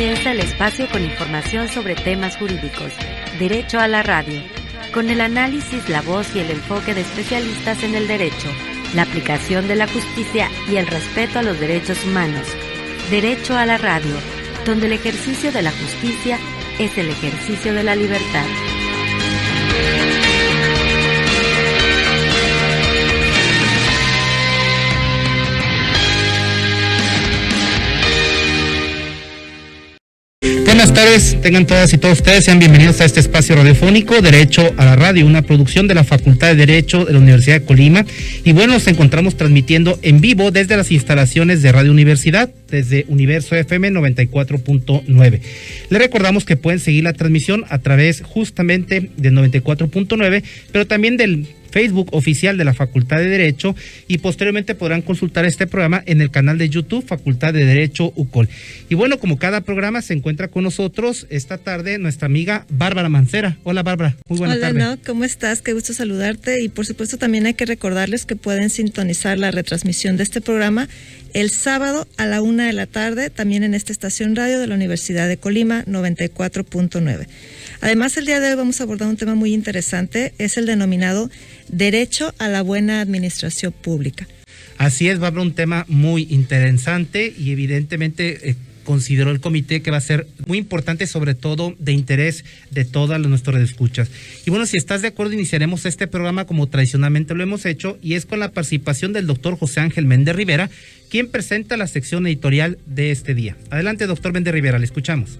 comienza el espacio con información sobre temas jurídicos. Derecho a la radio. Con el análisis, la voz y el enfoque de especialistas en el derecho, la aplicación de la justicia y el respeto a los derechos humanos. Derecho a la radio, donde el ejercicio de la justicia es el ejercicio de la libertad. Buenas tardes, tengan todas y todos ustedes, sean bienvenidos a este espacio radiofónico, Derecho a la Radio, una producción de la Facultad de Derecho de la Universidad de Colima. Y bueno, nos encontramos transmitiendo en vivo desde las instalaciones de Radio Universidad, desde Universo FM 94.9. Les recordamos que pueden seguir la transmisión a través justamente del 94.9, pero también del Facebook oficial de la Facultad de Derecho, y posteriormente podrán consultar este programa en el canal de YouTube Facultad de Derecho UCOL. Y bueno, como cada programa, se encuentra con nosotros esta tarde nuestra amiga Bárbara Mancera. Hola Bárbara, muy buena tarde. Hola, ¿cómo estás? Qué gusto saludarte, y por supuesto también hay que recordarles que pueden sintonizar la retransmisión de este programa el sábado a la 1 de la tarde, también en esta estación radio de la Universidad de Colima 94.9. Además, el día de hoy vamos a abordar un tema muy interesante, es el denominado Derecho a la buena administración pública. Así es, va a haber un tema muy interesante y evidentemente consideró el comité que va a ser muy importante, sobre todo de interés de todas nuestros radioescuchas. Y bueno, si estás de acuerdo, iniciaremos este programa como tradicionalmente lo hemos hecho, y es con la participación del doctor José Ángel Méndez Rivera, quien presenta la sección editorial de este día. Adelante, doctor Méndez Rivera, le escuchamos.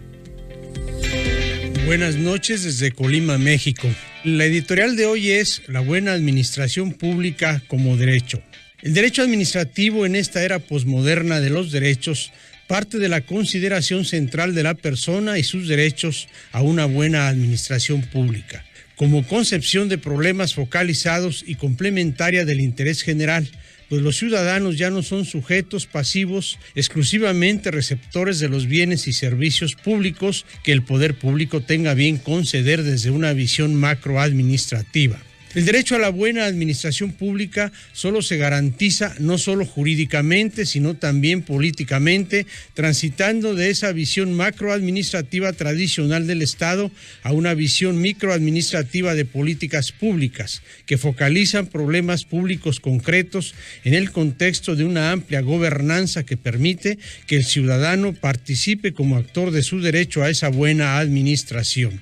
Buenas noches desde Colima, México. La editorial de hoy es La buena administración pública como derecho. El derecho administrativo en esta era posmoderna de los derechos parte de la consideración central de la persona y sus derechos a una buena administración pública, como concepción de problemas focalizados y complementaria del interés general, pues los ciudadanos ya no son sujetos pasivos, exclusivamente receptores de los bienes y servicios públicos que el poder público tenga bien conceder desde una visión macroadministrativa. El derecho a la buena administración pública solo se garantiza no solo jurídicamente, sino también políticamente, transitando de esa visión macroadministrativa tradicional del Estado a una visión microadministrativa de políticas públicas, que focalizan problemas públicos concretos en el contexto de una amplia gobernanza que permite que el ciudadano participe como actor de su derecho a esa buena administración.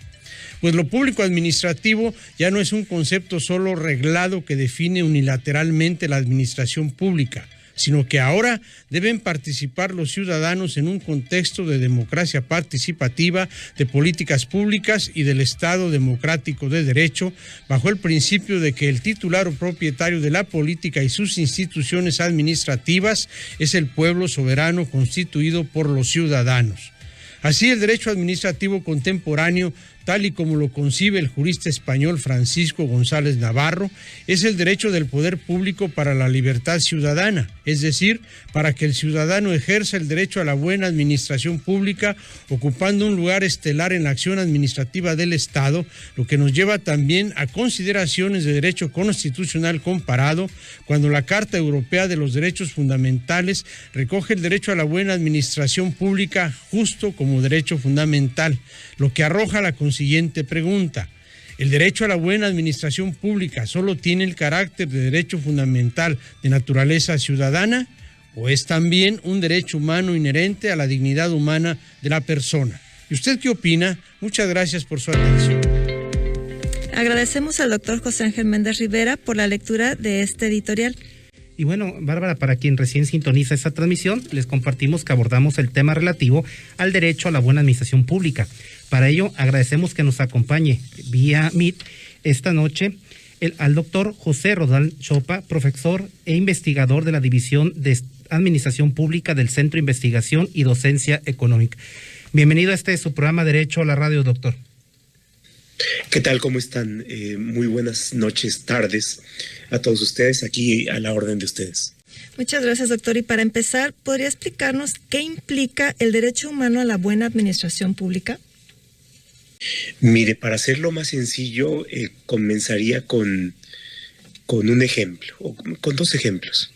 Pues lo público administrativo ya no es un concepto solo reglado que define unilateralmente la administración pública, sino que ahora deben participar los ciudadanos en un contexto de democracia participativa, de políticas públicas y del Estado democrático de derecho, bajo el principio de que el titular o propietario de la política y sus instituciones administrativas es el pueblo soberano constituido por los ciudadanos. Así, el derecho administrativo contemporáneo, tal y como lo concibe el jurista español Francisco González Navarro, es el derecho del poder público para la libertad ciudadana, es decir, para que el ciudadano ejerza el derecho a la buena administración pública, ocupando un lugar estelar en la acción administrativa del Estado, lo que nos lleva también a consideraciones de derecho constitucional comparado, cuando la Carta Europea de los Derechos Fundamentales recoge el derecho a la buena administración pública justo como derecho fundamental, lo que arroja la siguiente pregunta: ¿el derecho a la buena administración pública solo tiene el carácter de derecho fundamental de naturaleza ciudadana, o es también un derecho humano inherente a la dignidad humana de la persona? ¿Y usted qué opina? Muchas gracias por su atención. Agradecemos al doctor José Ángel Méndez Rivera por la lectura de este editorial. Y bueno, Bárbara, para quien recién sintoniza esta transmisión, les compartimos que abordamos el tema relativo al derecho a la buena administración pública. Para ello, agradecemos que nos acompañe vía Meet esta noche al doctor José Rodal Chopa, profesor e investigador de la División de Administración Pública del Centro de Investigación y Docencia Económica. Bienvenido a su programa Derecho a la Radio, doctor. ¿Qué tal? ¿Cómo están? Muy buenas noches, tardes a todos ustedes, aquí a la orden de ustedes. Muchas gracias, doctor. Y para empezar, ¿podría explicarnos qué implica el derecho humano a la buena administración pública? Mire, para hacerlo más sencillo, comenzaría con un ejemplo, o con dos ejemplos.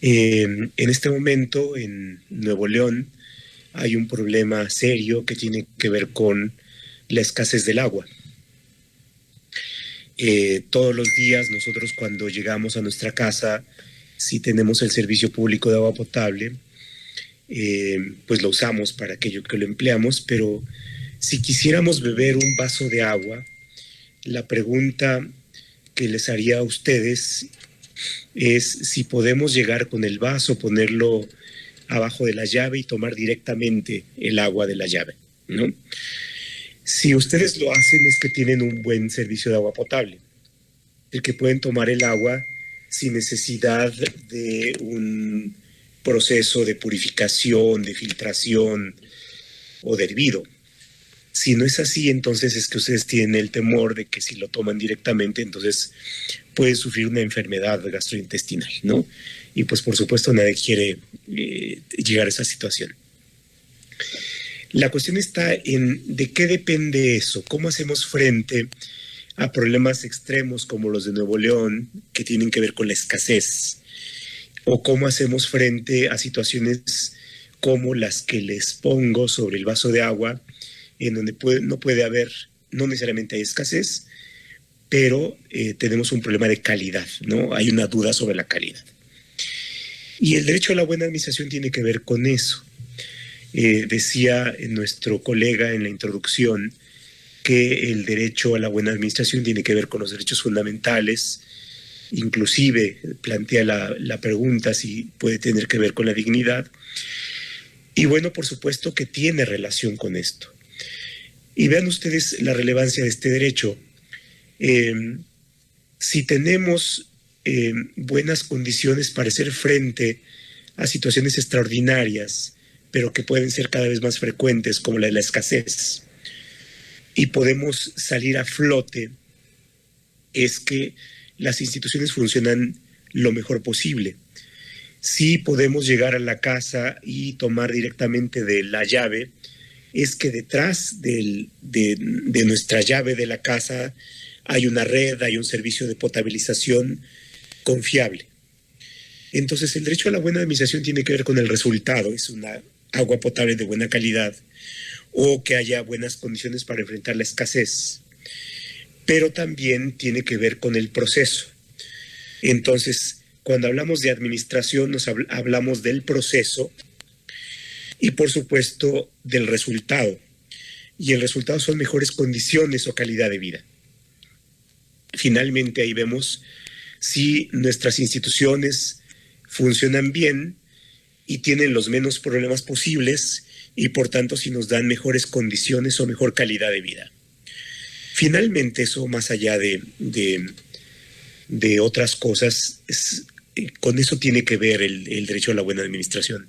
En este momento, en Nuevo León, hay un problema serio que tiene que ver con la escasez del agua. Todos los días nosotros cuando llegamos a nuestra casa, si tenemos el servicio público de agua potable, pues lo usamos para aquello que lo empleamos, pero si quisiéramos beber un vaso de agua, la pregunta que les haría a ustedes es si podemos llegar con el vaso, ponerlo abajo de la llave y tomar directamente el agua de la llave, ¿no? Si ustedes lo hacen es que tienen un buen servicio de agua potable, el que pueden tomar el agua sin necesidad de un proceso de purificación, de filtración o de hervido. Si no es así, entonces es que ustedes tienen el temor de que si lo toman directamente, entonces pueden sufrir una enfermedad gastrointestinal, ¿no? Y pues por supuesto nadie quiere llegar a esa situación. La cuestión está en de qué depende eso, cómo hacemos frente a problemas extremos como los de Nuevo León, que tienen que ver con la escasez, o cómo hacemos frente a situaciones como las que les pongo sobre el vaso de agua, en donde no puede haber, no necesariamente hay escasez, pero tenemos un problema de calidad, ¿no? Hay una duda sobre la calidad. Y el derecho a la buena administración tiene que ver con eso. Decía nuestro colega en la introducción que el derecho a la buena administración tiene que ver con los derechos fundamentales, inclusive plantea la pregunta si puede tener que ver con la dignidad. Y bueno, por supuesto que tiene relación con esto. Y vean ustedes la relevancia de este derecho. Si tenemos buenas condiciones para hacer frente a situaciones extraordinarias, pero que pueden ser cada vez más frecuentes, como la de la escasez, y podemos salir a flote, es que las instituciones funcionan lo mejor posible. Si podemos llegar a la casa y tomar directamente de la llave, es que detrás de nuestra llave de la casa hay una red, hay un servicio de potabilización confiable. Entonces el derecho a la buena administración tiene que ver con el resultado, es una agua potable de buena calidad o que haya buenas condiciones para enfrentar la escasez, pero también tiene que ver con el proceso. Entonces, cuando hablamos de administración, hablamos del proceso y, por supuesto, del resultado. Y el resultado son mejores condiciones o calidad de vida. Finalmente, ahí vemos si nuestras instituciones funcionan bien y tienen los menos problemas posibles y, por tanto, si nos dan mejores condiciones o mejor calidad de vida. Finalmente, eso más allá de otras cosas, con eso tiene que ver el derecho a la buena administración.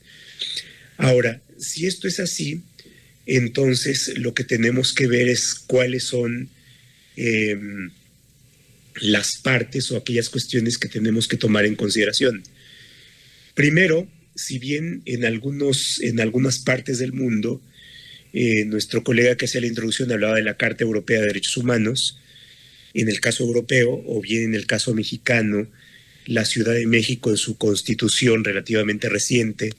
Ahora, si esto es así, entonces lo que tenemos que ver es cuáles son las partes o aquellas cuestiones que tenemos que tomar en consideración. Primero, si bien en algunas partes del mundo, nuestro colega que hacía la introducción hablaba de la Carta Europea de Derechos Humanos, en el caso europeo o bien en el caso mexicano, la Ciudad de México en su constitución relativamente reciente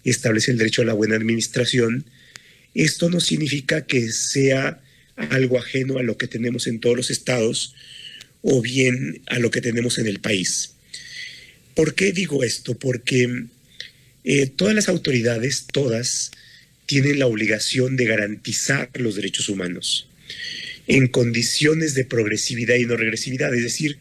establece el derecho a la buena administración. Esto no significa que sea algo ajeno a lo que tenemos en todos los estados o bien a lo que tenemos en el país. ¿Por qué digo esto? Porque todas las autoridades, todas, tienen la obligación de garantizar los derechos humanos en condiciones de progresividad y no regresividad, es decir,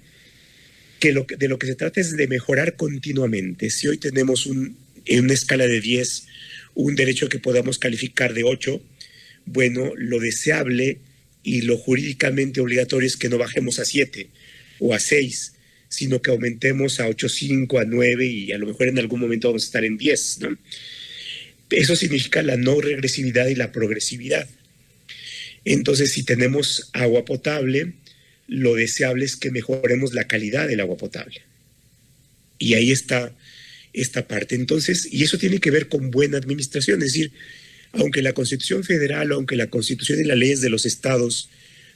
que de lo que se trata es de mejorar continuamente. Si hoy tenemos en una escala de 10 un derecho que podamos calificar de 8, bueno, lo deseable y lo jurídicamente obligatorio es que no bajemos a 7 o a 6, sino que aumentemos a 8.5, a 9 y a lo mejor en algún momento vamos a estar en 10, ¿no? Eso significa la no regresividad y la progresividad. Entonces, si tenemos agua potable, lo deseable es que mejoremos la calidad del agua potable. Y ahí está esta parte. Entonces, y eso tiene que ver con buena administración, es decir, aunque la Constitución Federal, aunque la Constitución y las leyes de los estados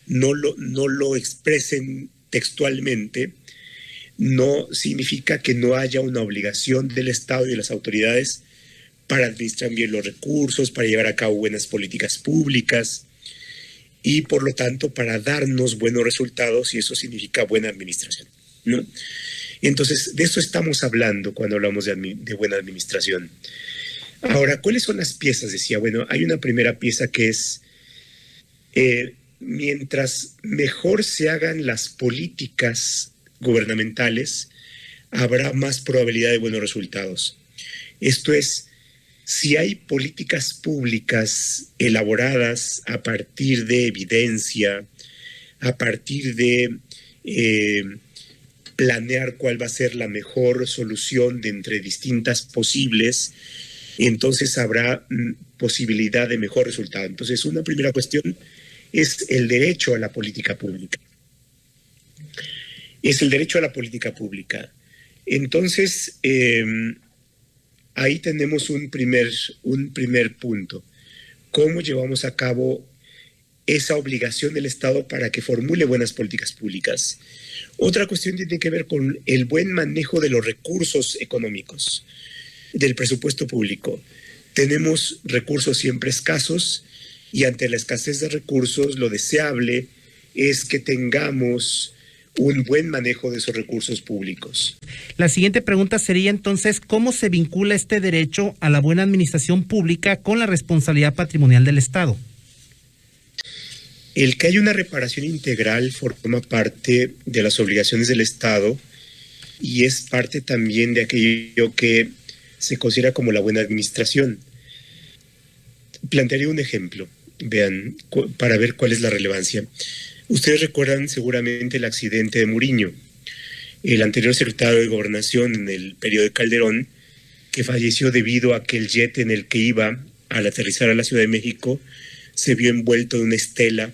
no lo expresen textualmente, no significa que no haya una obligación del Estado y de las autoridades para administrar bien los recursos, para llevar a cabo buenas políticas públicas y por lo tanto para darnos buenos resultados, y eso significa buena administración, ¿no? Entonces, de eso estamos hablando cuando hablamos de buena administración. Ahora, ¿cuáles son las piezas? Decía, bueno, hay una primera pieza que es, mientras mejor se hagan las políticas gubernamentales, habrá más probabilidad de buenos resultados. Esto es, si hay políticas públicas elaboradas a partir de evidencia, a partir de planear cuál va a ser la mejor solución de entre distintas posibles, entonces habrá posibilidad de mejor resultado. Entonces, una primera cuestión es el derecho a la política pública. Es el derecho a la política pública. Entonces, ahí tenemos un primer punto. ¿Cómo llevamos a cabo esa obligación del Estado para que formule buenas políticas públicas? Otra cuestión tiene que ver con el buen manejo de los recursos económicos, del presupuesto público. Tenemos recursos siempre escasos y ante la escasez de recursos lo deseable es que tengamos un buen manejo de esos recursos públicos. La siguiente pregunta sería entonces, ¿cómo se vincula este derecho a la buena administración pública con la responsabilidad patrimonial del Estado? El que haya una reparación integral forma parte de las obligaciones del Estado y es parte también de aquello que se considera como la buena administración. Plantearía un ejemplo, vean, para ver cuál es la relevancia. Ustedes recuerdan seguramente el accidente de Muriño, el anterior secretario de Gobernación en el periodo de Calderón, que falleció debido a que el jet en el que iba al aterrizar a la Ciudad de México se vio envuelto en una estela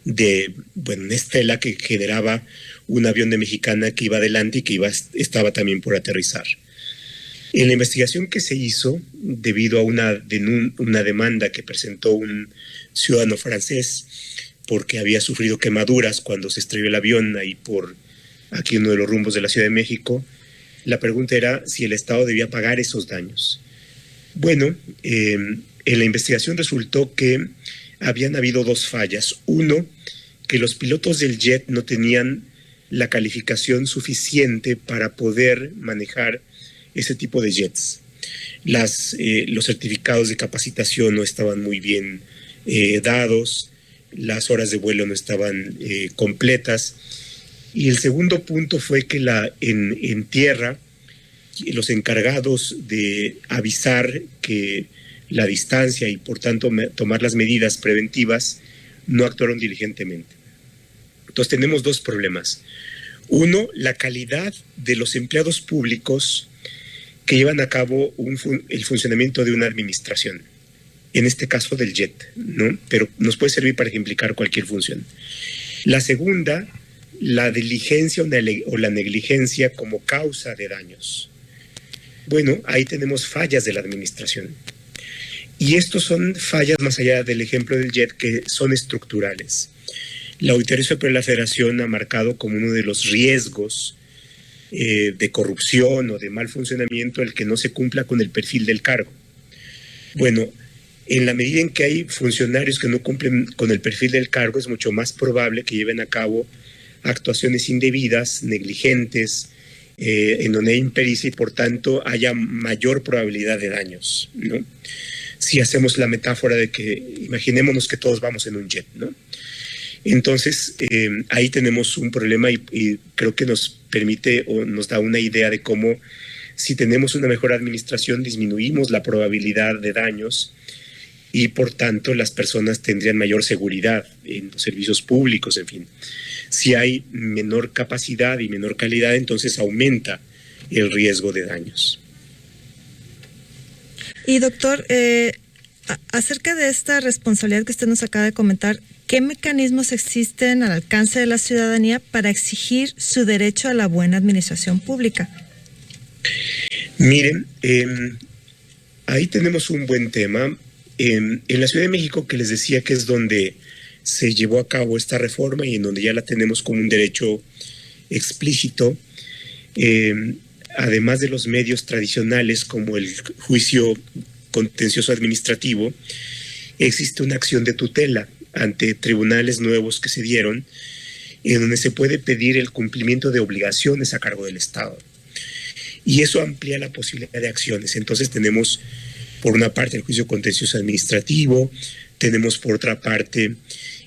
una estela que generaba un avión de Mexicana que iba adelante y que estaba también por aterrizar. En la investigación que se hizo, debido a una demanda que presentó un ciudadano francés porque había sufrido quemaduras cuando se estrelló el avión ahí por aquí uno de los rumbos de la Ciudad de México, la pregunta era si el Estado debía pagar esos daños. Bueno, en la investigación resultó que habían habido dos fallas. Uno, que los pilotos del jet no tenían la calificación suficiente para poder manejar ese tipo de jets. Los certificados de capacitación no estaban muy bien dados, las horas de vuelo no estaban completas. Y el segundo punto fue que en tierra, los encargados de avisar que la distancia y por tanto tomar las medidas preventivas no actuaron diligentemente. Entonces tenemos dos problemas. Uno, la calidad de los empleados públicos que llevan a cabo el funcionamiento de una administración, en este caso del JET, ¿no? Pero nos puede servir para ejemplificar cualquier función. La segunda, la diligencia o la negligencia como causa de daños. Bueno, ahí tenemos fallas de la administración. Y estos son fallas, más allá del ejemplo del JET, que son estructurales. La Auditoría Superior de la Federación ha marcado como uno de los riesgos de corrupción o de mal funcionamiento el que no se cumpla con el perfil del cargo. Bueno, en la medida en que hay funcionarios que no cumplen con el perfil del cargo, es mucho más probable que lleven a cabo actuaciones indebidas, negligentes, en donde hay impericia y por tanto haya mayor probabilidad de daños, ¿no? Si hacemos la metáfora de que imaginémonos que todos vamos en un jet, ¿no? Entonces, ahí tenemos un problema y creo que nos permite o nos da una idea de cómo, si tenemos una mejor administración, disminuimos la probabilidad de daños y, por tanto, las personas tendrían mayor seguridad en los servicios públicos, en fin. Si hay menor capacidad y menor calidad, entonces aumenta el riesgo de daños. Y doctor, acerca de esta responsabilidad que usted nos acaba de comentar, ¿qué mecanismos existen al alcance de la ciudadanía para exigir su derecho a la buena administración pública? Miren, ahí tenemos un buen tema. En la Ciudad de México, que les decía que es donde se llevó a cabo esta reforma y en donde ya la tenemos como un derecho explícito, además de los medios tradicionales como el juicio contencioso administrativo, existe una acción de tutela ante tribunales nuevos que se dieron, en donde se puede pedir el cumplimiento de obligaciones a cargo del Estado. Y eso amplía la posibilidad de acciones. Entonces tenemos, por una parte, el juicio contencioso administrativo, tenemos por otra parte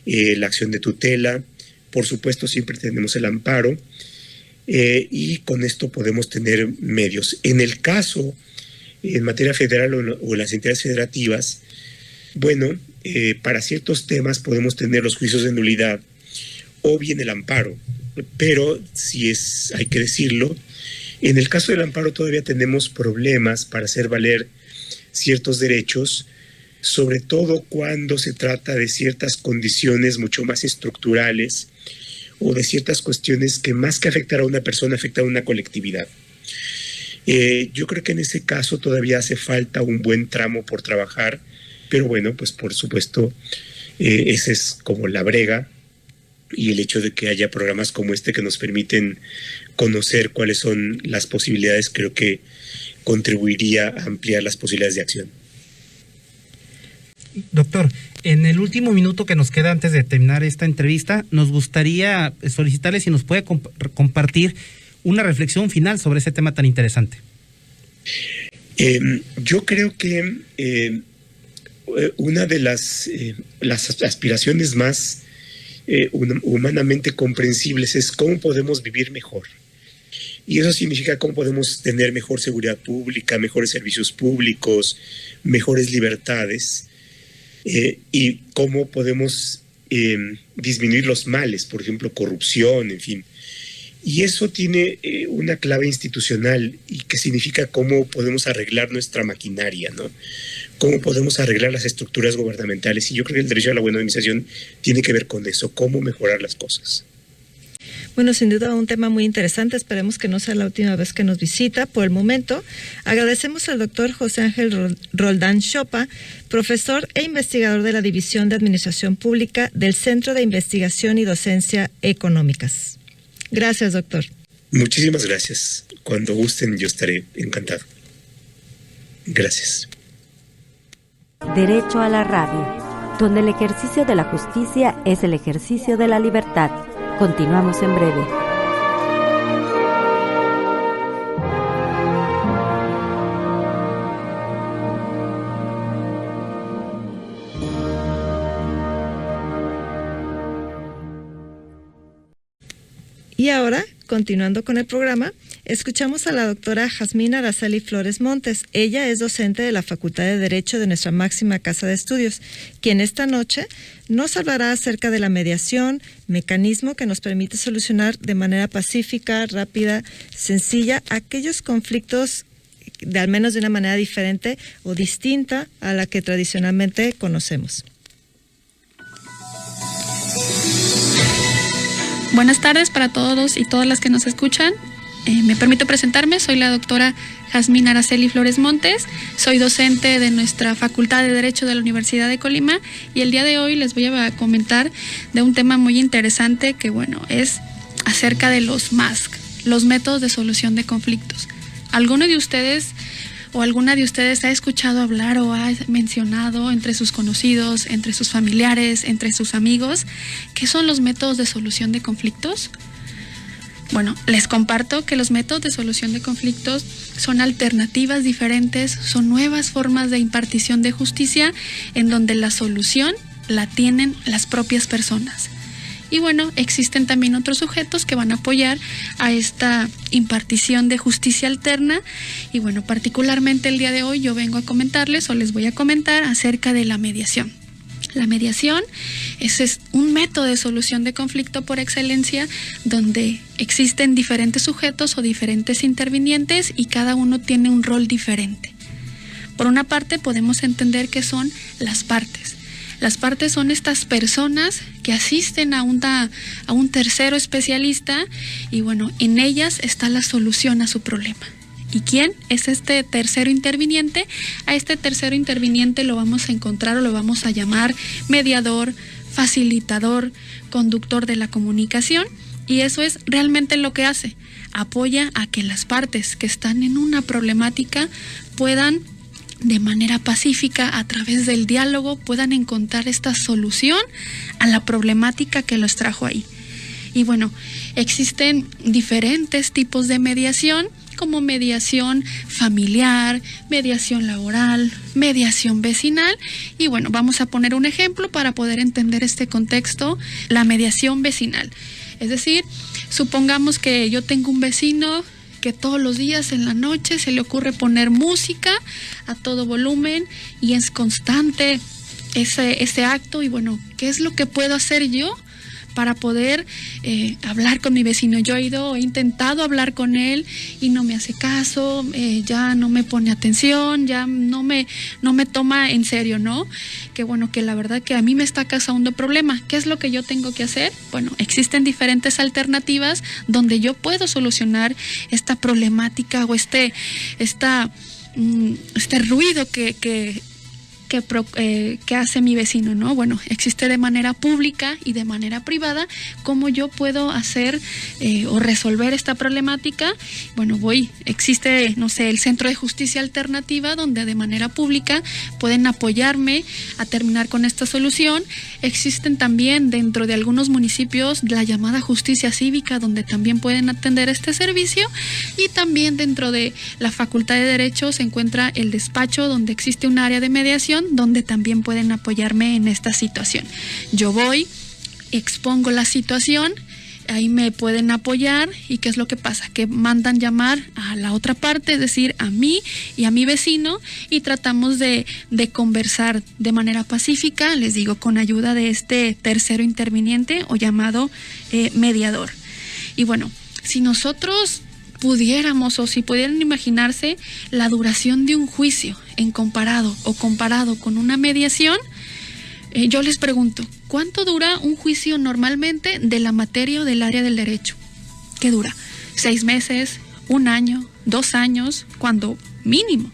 la acción de tutela, por supuesto siempre tenemos el amparo, y con esto podemos tener medios. En el caso, en materia federal o en las entidades federativas, bueno, para ciertos temas podemos tener los juicios de nulidad o bien el amparo, pero hay que decirlo, en el caso del amparo todavía tenemos problemas para hacer valer ciertos derechos, sobre todo cuando se trata de ciertas condiciones mucho más estructurales o de ciertas cuestiones que más que afectar a una persona, afectan a una colectividad. Yo creo que en ese caso todavía hace falta un buen tramo por trabajar, pero bueno, pues por supuesto, esa es como la brega, y el hecho de que haya programas como este que nos permiten conocer cuáles son las posibilidades, creo que contribuiría a ampliar las posibilidades de acción. Doctor, en el último minuto que nos queda antes de terminar esta entrevista, nos gustaría solicitarle si nos puede compartir una reflexión final sobre ese tema tan interesante. Yo creo que una de las aspiraciones más humanamente comprensibles es cómo podemos vivir mejor. Y eso significa cómo podemos tener mejor seguridad pública, mejores servicios públicos, mejores libertades, y cómo podemos disminuir los males, por ejemplo, corrupción, en fin. Y eso tiene una clave institucional, y que significa cómo podemos arreglar nuestra maquinaria, ¿no? Cómo podemos arreglar las estructuras gubernamentales. Y yo creo que el derecho a la buena administración tiene que ver con eso, cómo mejorar las cosas. Bueno, sin duda un tema muy interesante. Esperemos que no sea la última vez que nos visita. Por el momento, agradecemos al doctor José Ángel Roldán Chopa, profesor e investigador de la División de Administración Pública del Centro de Investigación y Docencia Económicas. Gracias, doctor. Muchísimas gracias. Cuando gusten, yo estaré encantado. Gracias. Derecho a la radio, donde el ejercicio de la justicia es el ejercicio de la libertad. Continuamos en breve. Y ahora, continuando con el programa, escuchamos a la doctora Jazmín Araceli Flores Montes. Ella es docente de la Facultad de Derecho de nuestra máxima casa de estudios, quien esta noche nos hablará acerca de la mediación, mecanismo que nos permite solucionar de manera pacífica, rápida, sencilla, aquellos conflictos de al menos de una manera diferente o distinta a la que tradicionalmente conocemos. Buenas tardes para todos y todas las que nos escuchan. Me permito presentarme, soy la doctora Jazmín Araceli Flores Montes, soy docente de nuestra Facultad de Derecho de la Universidad de Colima, y el día de hoy les voy a comentar de un tema muy interesante que, bueno, es acerca de los MASC, los métodos de solución de conflictos. ¿Alguno de ustedes o alguna de ustedes ha escuchado hablar o ha mencionado entre sus conocidos, entre sus familiares, entre sus amigos, qué son los métodos de solución de conflictos? Bueno, les comparto que los métodos de solución de conflictos son alternativas diferentes, son nuevas formas de impartición de justicia en donde la solución la tienen las propias personas. Y bueno, existen también otros sujetos que van a apoyar a esta impartición de justicia alterna. Y bueno, particularmente el día de hoy yo vengo a comentarles o les voy a comentar acerca de la mediación. La mediación es un método de solución de conflicto por excelencia, donde existen diferentes sujetos o diferentes intervinientes y cada uno tiene un rol diferente. Por una parte podemos entender que son las partes. Las partes son estas personas que asisten a un tercero especialista y bueno, en ellas está la solución a su problema. ¿Y quién es este tercero interviniente? A este tercero interviniente lo vamos a encontrar o lo vamos a llamar mediador, facilitador, conductor de la comunicación, y eso es realmente lo que hace. apoya a que las partes que están en una problemática puedan, de manera pacífica, a través del diálogo, puedan encontrar esta solución a la problemática que los trajo ahí. Y bueno, existen diferentes tipos de mediación, como mediación familiar, mediación laboral, mediación vecinal. Y bueno, vamos a poner un ejemplo para poder entender este contexto: la mediación vecinal. Es decir, supongamos que yo tengo un vecino que todos los días en la noche se le ocurre poner música a todo volumen y es constante ese acto. Y bueno, ¿qué es lo que puedo hacer yo para poder hablar con mi vecino? Yo he intentado hablar con él y no me hace caso, ya no me pone atención, ya no me toma en serio, ¿no? Que bueno, que la verdad que a mí me está causando problema. ¿Qué es lo que yo tengo que hacer? Bueno, existen diferentes alternativas donde yo puedo solucionar esta problemática o este ruido que hace mi vecino, ¿no? Bueno, existe de manera pública y de manera privada. ¿Cómo yo puedo hacer o resolver esta problemática? Bueno, existe, no sé, el Centro de Justicia Alternativa, donde de manera pública pueden apoyarme a terminar con esta solución. Existen también dentro de algunos municipios la llamada justicia cívica, donde también pueden atender este servicio. Y también dentro de la Facultad de Derecho se encuentra el despacho, donde existe un área de mediación, donde también pueden apoyarme en esta situación. Yo expongo la situación, ahí me pueden apoyar. ¿Y qué es lo que pasa? Que mandan llamar a la otra parte, es decir, a mí y a mi vecino, y tratamos de conversar de manera pacífica, les digo, con ayuda de este tercero interviniente o llamado mediador. Y bueno, si nosotros pudiéramos, o si pudieran imaginarse la duración de un juicio comparado con una mediación, yo les pregunto, ¿cuánto dura un juicio normalmente de la materia o del área del derecho? ¿Qué dura? 6 meses, 1 año, 2 años, cuando mínimo.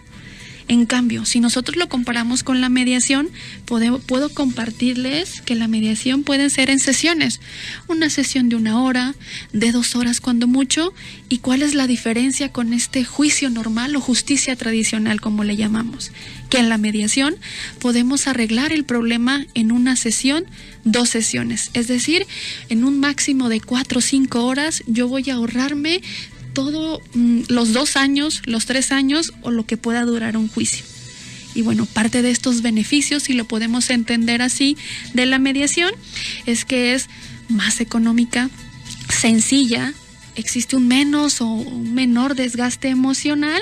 En cambio, si nosotros lo comparamos con la mediación, puedo compartirles que la mediación pueden ser en sesiones. Una sesión de 1 hora, de 2 horas cuando mucho. ¿Y cuál es la diferencia con este juicio normal o justicia tradicional, como le llamamos? Que en la mediación podemos arreglar el problema en una sesión, 2 sesiones. Es decir, en un máximo de 4 o 5 horas yo voy a ahorrarme todos los 2 años, los 3 años o lo que pueda durar un juicio. Y bueno, parte de estos beneficios, si lo podemos entender así, de la mediación, es que es más económica, sencilla, existe un menos o un menor desgaste emocional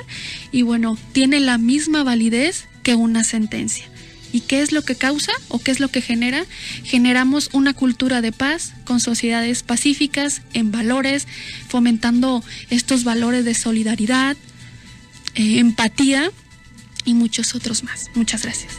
y bueno, tiene la misma validez que una sentencia. ¿Y qué es lo que causa o qué es lo que genera? Generamos una cultura de paz con sociedades pacíficas, en valores, fomentando estos valores de solidaridad, empatía y muchos otros más. Muchas gracias.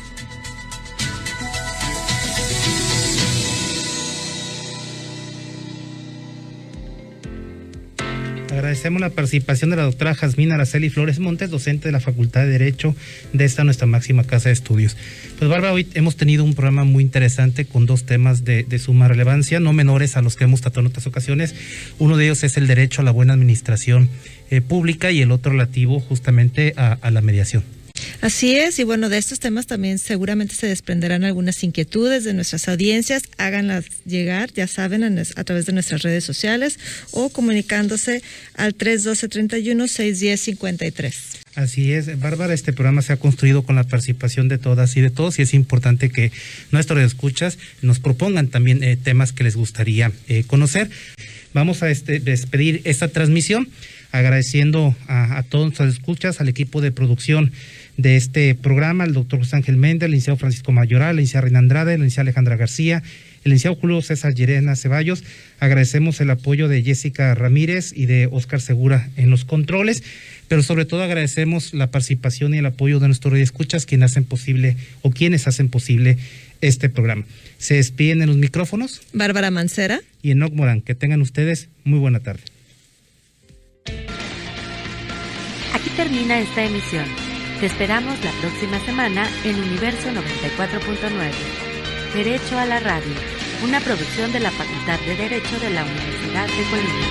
Agradecemos la participación de la doctora Jazmín Araceli Flores Montes, docente de la Facultad de Derecho de esta nuestra máxima casa de estudios. Pues Bárbara, hoy hemos tenido un programa muy interesante con 2 temas de suma relevancia, no menores a los que hemos tratado en otras ocasiones. Uno de ellos es el derecho a la buena administración pública y el otro relativo justamente a la mediación. Así es, y bueno, de estos temas también seguramente se desprenderán algunas inquietudes de nuestras audiencias. Háganlas llegar, ya saben, a través de nuestras redes sociales o comunicándose al 312-31-610-53. Así es, Bárbara, este programa se ha construido con la participación de todas y de todos y es importante que nuestros escuchas nos propongan también temas que les gustaría conocer. Vamos a despedir esta transmisión agradeciendo a todos nuestros escuchas, al equipo de producción de este programa, el doctor José Ángel Méndez, el licenciado Francisco Mayoral, la licenciada Reina Andrade, la licenciada Alejandra García, el licenciado Julio César Llerena Ceballos. Agradecemos el apoyo de Jessica Ramírez y de Óscar Segura en los controles, pero sobre todo agradecemos la participación y el apoyo de nuestros radioescuchas, quienes hacen posible este programa. Se despiden en los micrófonos Bárbara Mancera y Enoc Morán. Que tengan ustedes muy buena tarde. Aquí termina esta emisión. Te esperamos la próxima semana en Universo 94.9. Derecho a la Radio, una producción de la Facultad de Derecho de la Universidad de Colima.